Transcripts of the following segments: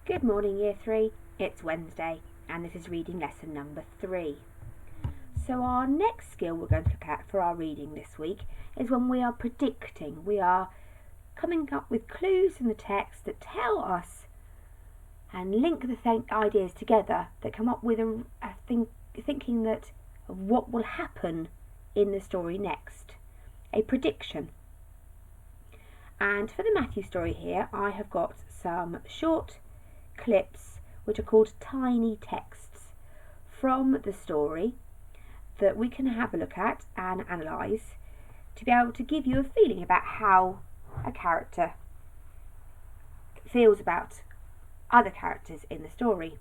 Good morning, Year 3. It's Wednesday, and this is reading lesson number 3. So our next skill we're going to look at for our reading this week is when we are predicting. We are coming up with clues in the text that tell us and link the ideas together that come up with thinking that of what will happen in the story next. A prediction. And for the Matthew story here, I have got some short clips which are called tiny texts from the story that we can have a look at and analyse to be able to give you a feeling about how a character feels about other characters in the story.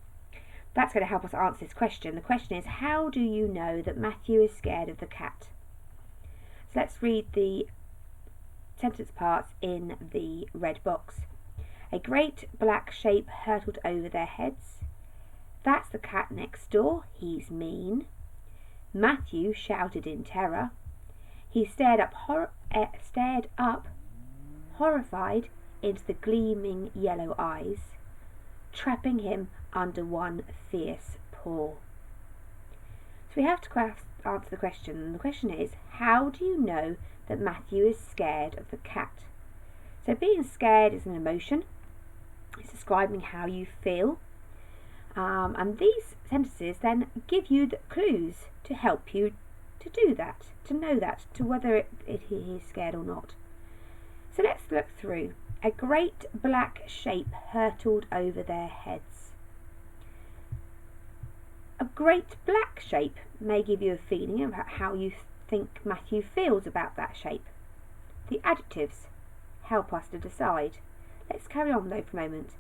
That's going to help us answer this question. The question is, how do you know that Matthew is scared of the cat? So let's read the sentence parts in the red box. A great black shape hurtled over their heads. That's the cat next door. He's mean. Matthew shouted in terror. He stared up horrified into the gleaming yellow eyes, trapping him under one fierce paw. So we have to answer the question. And the question is, how do you know that Matthew is scared of the cat? So being scared is an emotion. It's describing how you feel. And these sentences then give you the clues to help you to do that, to know that, to whether he is scared or not. So let's look through. A great black shape hurtled over their heads. A great black shape may give you a feeling about how you think Matthew feels about that shape. The adjectives help us to decide. Let's carry on though for a moment.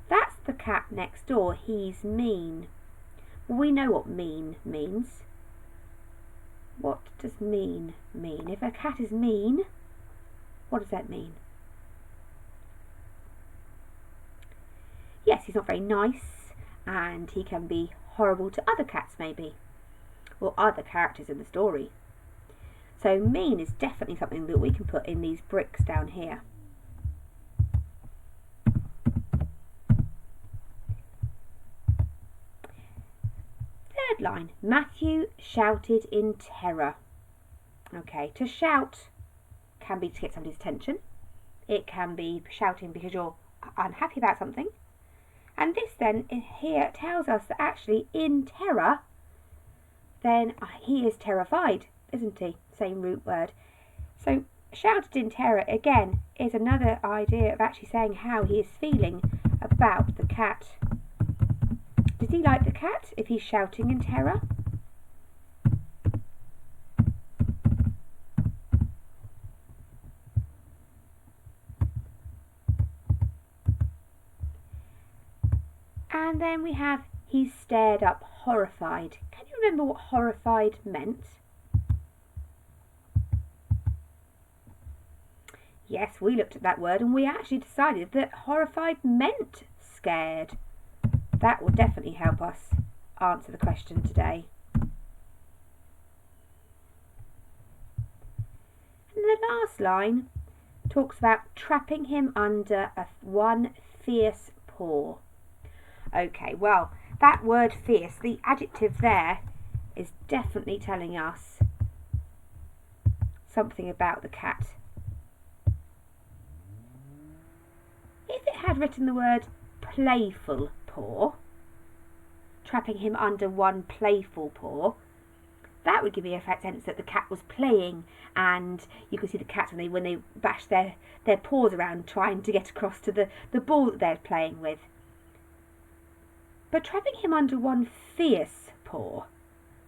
That's the cat next door. He's mean. Well, we know what mean means. What does mean mean? If a cat is mean, what does that mean? Yes, he's not very nice, and he can be horrible to other cats maybe, or other characters in the story. So mean is definitely something that we can put in these bricks down here. Third line, Matthew shouted in terror. Okay, to shout can be to get somebody's attention. It can be shouting because you're unhappy about something. And this then here tells us that actually in terror, then he is terrified, isn't he? Same root word. So shouted in terror again is another idea of actually saying how he is feeling about the cat. Does he like the cat if he's shouting in terror? And then we have he stared up horrified. Can you remember what horrified meant? Yes, we looked at that word and we actually decided that horrified meant scared. That will definitely help us answer the question today. And the last line talks about trapping him under one fierce paw. Okay, well, that word fierce, the adjective there, is definitely telling us something about the cat. If it had written the word playful paw, trapping him under one playful paw, that would give me a sense that the cat was playing, and you can see the cats when they bash their paws around trying to get across to the ball that they're playing with. But trapping him under one fierce paw,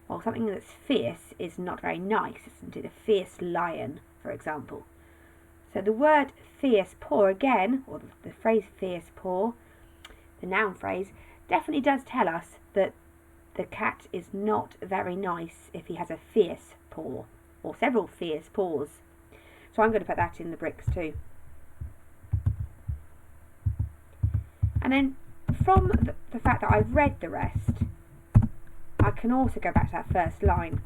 well, something that's fierce is not very nice, isn't it? A fierce lion, for example. So the word fierce paw again, or the phrase fierce paw, the noun phrase, definitely does tell us that the cat is not very nice if he has a fierce paw, or several fierce paws. So I'm going to put that in the bricks too. And then from the fact that I've read the rest, I can also go back to that first line.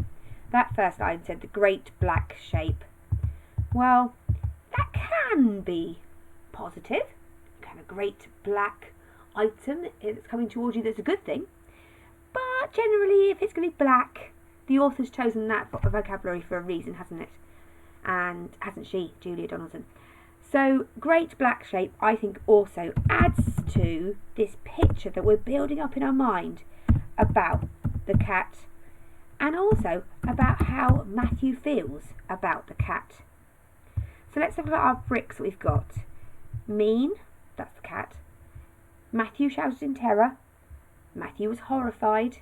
That first line said the great black shape. Well, that can be positive. You can have a great black item that's coming towards you that's a good thing. But generally, if it's going to be black, the author's chosen that vocabulary for a reason, hasn't it? And hasn't she, Julia Donaldson? So, great black shape, I think, also adds to this picture that we're building up in our mind about the cat, and also about how Matthew feels about the cat. So let's look at our bricks that we've got. Mean, that's the cat. Matthew shouted in terror. Matthew was horrified.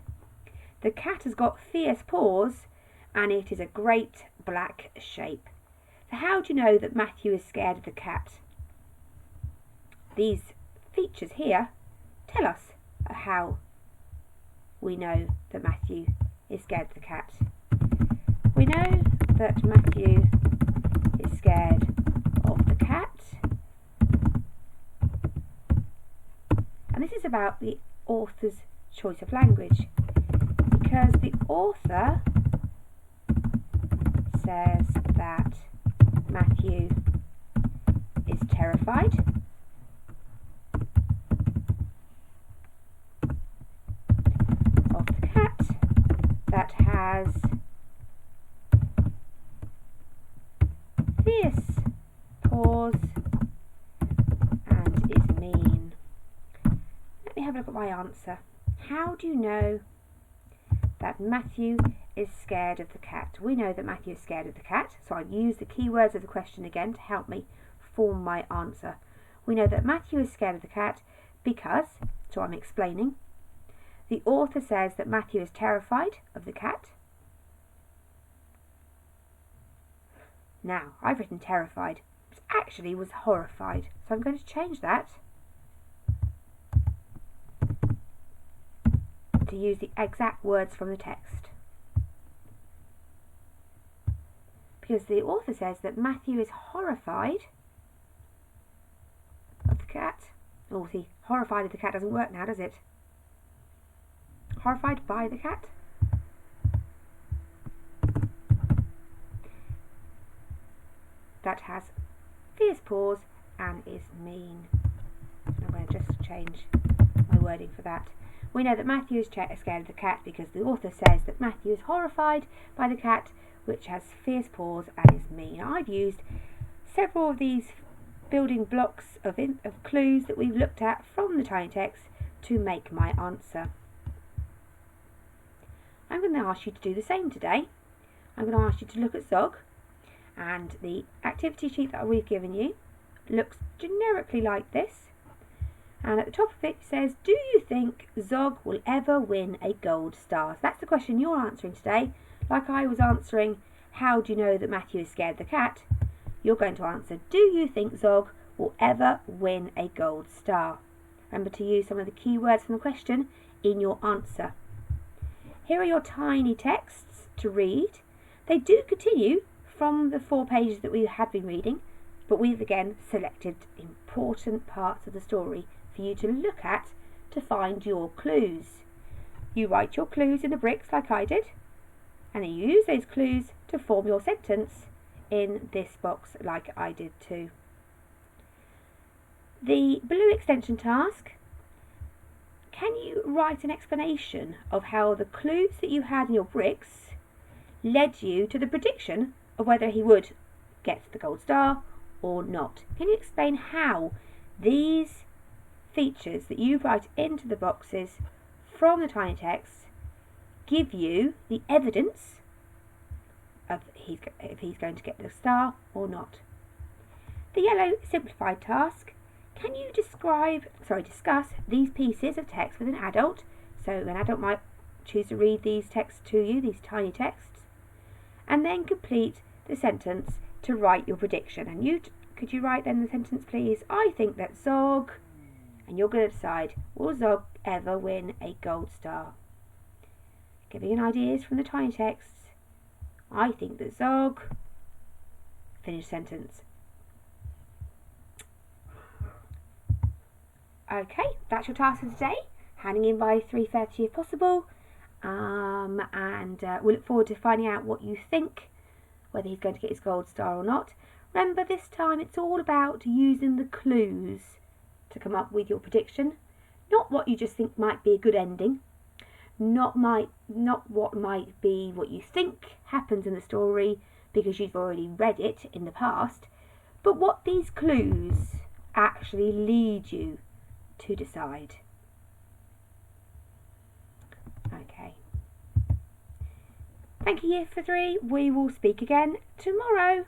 The cat has got fierce paws, and it is a great black shape. So how do you know that Matthew is scared of the cat? These features here tell us how we know that Matthew is scared of the cat. We know that Matthew is scared of the cat, and this is about the author's choice of language, because the author says that Matthew is terrified of the cat that has fierce paws and is mean. Let me have a look at my answer. How do you know that Matthew is scared of the cat? We know that Matthew is scared of the cat, so I've used the keywords of the question again to help me form my answer. We know that Matthew is scared of the cat because, so I'm explaining, the author says that Matthew is terrified of the cat. Now, I've written terrified, but actually was horrified, so I'm going to change that to use the exact words from the text. Because the author says that Matthew is horrified of the cat. Oh, see, horrified of the cat doesn't work now, does it? Horrified by the cat? That has fierce paws and is mean. I'm going to just change my wording for that. We know that Matthew is scared of the cat because the author says that Matthew is horrified by the cat, which has fierce paws and is mean. I've used several of these building blocks of clues that we've looked at from the tiny text to make my answer. I'm going to ask you to do the same today. I'm going to ask you to look at Zog, and the activity sheet that we've given you looks generically like this. And at the top of it says, do you think Zog will ever win a gold star? So that's the question you're answering today. Like I was answering, how do you know that Matthew is scared of the cat? You're going to answer, do you think Zog will ever win a gold star? Remember to use some of the keywords from the question in your answer. Here are your tiny texts to read. They do continue from the 4 pages that we had been reading, but we've again selected important parts of the story for you to look at to find your clues. You write your clues in the bricks like I did, and then you use those clues to form your sentence in this box like I did too. The blue extension task, can you write an explanation of how the clues that you had in your bricks led you to the prediction of whether he would get the gold star or not? Can you explain how these features that you write into the boxes from the tiny text give you the evidence of if he's going to get the star or not? The yellow simplified task, can you discuss these pieces of text with an adult? So an adult might choose to read these texts to you, these tiny texts, and then complete the sentence to write your prediction. And could you write then the sentence, please? I think that Zog, and you're going to decide, will Zog ever win a gold star? Giving an ideas from the tiny texts. I think that Zog, finish sentence. Okay, that's your task for today. Handing in by 3:30 if possible. And we'll look forward to finding out what you think, whether he's going to get his gold star or not. Remember, this time it's all about using the clues to come up with your prediction, Not what you just think might be a good ending, not what might be what you think happens in the story because you've already read it in the past, but what these clues actually lead you to decide. Okay. Thank you, Year for 3. We will speak again tomorrow.